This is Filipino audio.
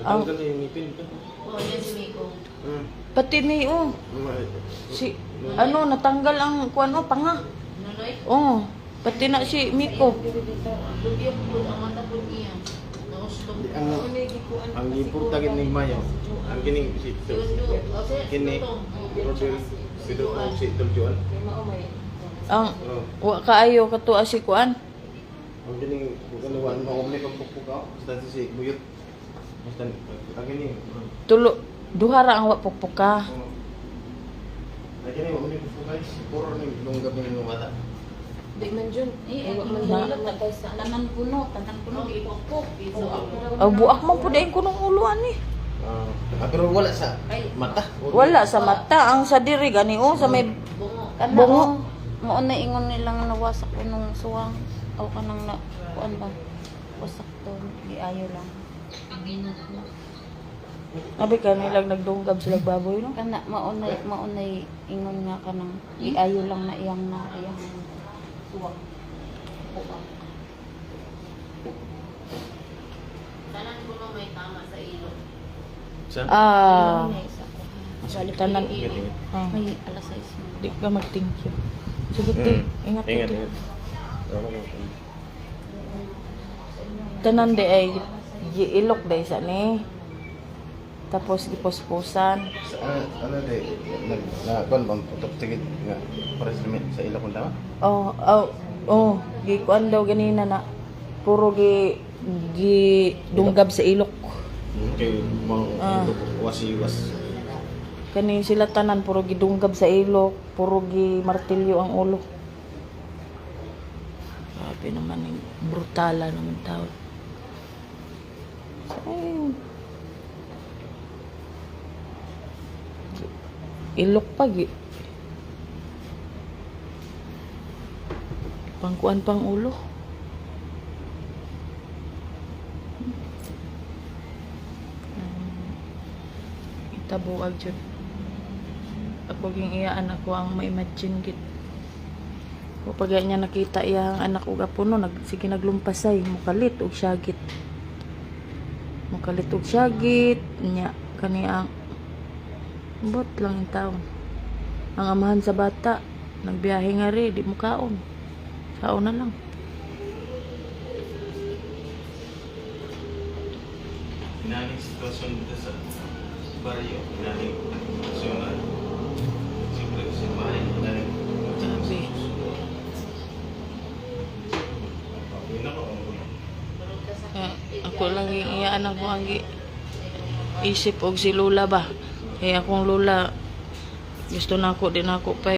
Natanggal na yung ngipin ko. Oo, yan si Miko. Pati ni, si, ano, natanggal ang kuwan, panga. Nunoy? Pati na si Miko. Lubyok po, ang mata po niya. Naustog. Ang ngipon tagin ni Mayo. Ang kining si kini Rodel si Dr. si Tuljuan. Ang, wa kaayo katua si kuan. Ang kining bukan mo omni pagpupukaw. Basta si Buyot. Basta ang kining Tulo, duha ra ang wa pukpuka. Ay kining omni pagpukaw. Puro ning lunggab ning mata. Di man dyan. Tanan puno, ipokpok. Buak man pud ay kunong uluan ni. Pero wala sa mata. Wala sa mata, ang sa diri gani sa may bungo. Mo na ingon nilang nawasak ko nung suwang o kanang na kuan ba wasak to giayo lang. Abi kanilang nagdunggab sila baboy no. Kana maunay ingon nga kanang giayo lang na iyang suwang. Tanan puno may tama sa ilong. Sa? Tanan. May alas 6. Di ka mag-thank you. Sige, ingat Ingat. ka. Tanan di ay giilok day sa ni. Tapos gipuspusan. Ano de na kon bang putok tigit nga para sa ilo kun tama? Gikuan daw ganina na. Puro dunggab sa ilok. Okay, wasi-was. Kani sila tanan puro gidunggab sa ilok, puro martilyo ang ulo. Grabe naman yung brutala naman tao. Ayun. Ilok pagi. Pangkuan pang ulo. Tabuag jud. Ako ging iyaan ako ang ma-imagine gid. Kapag niya nakita iya ang anak ug apo no, sige naglumpasay, mukalit og syagit. Mukalit og syagit nya kani ang bot lang in taon. Ang amahan sa bata nagbiyahe nga ri di mukaon. Saon na lang. Inaning sitwasyon dito sa baryo, inaning sitwasyon siyempre sa bahay, inaning Sabi. Ako lang yung iyaan ako ang isip og si Lola ba. Kaya akong Lola gusto na ako din ako pa